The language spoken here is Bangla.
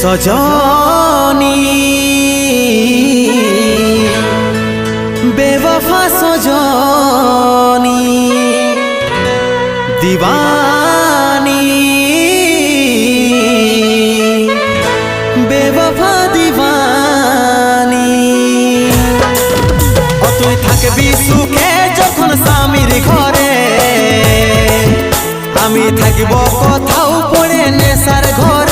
सजनी बेवफा सजनी दीवानी बेवफा दीवानी तुई থাকবি সুখে যখন স্বামীর ঘরে আমি থাকিব কোথাও পড়ে নেশার ঘরে।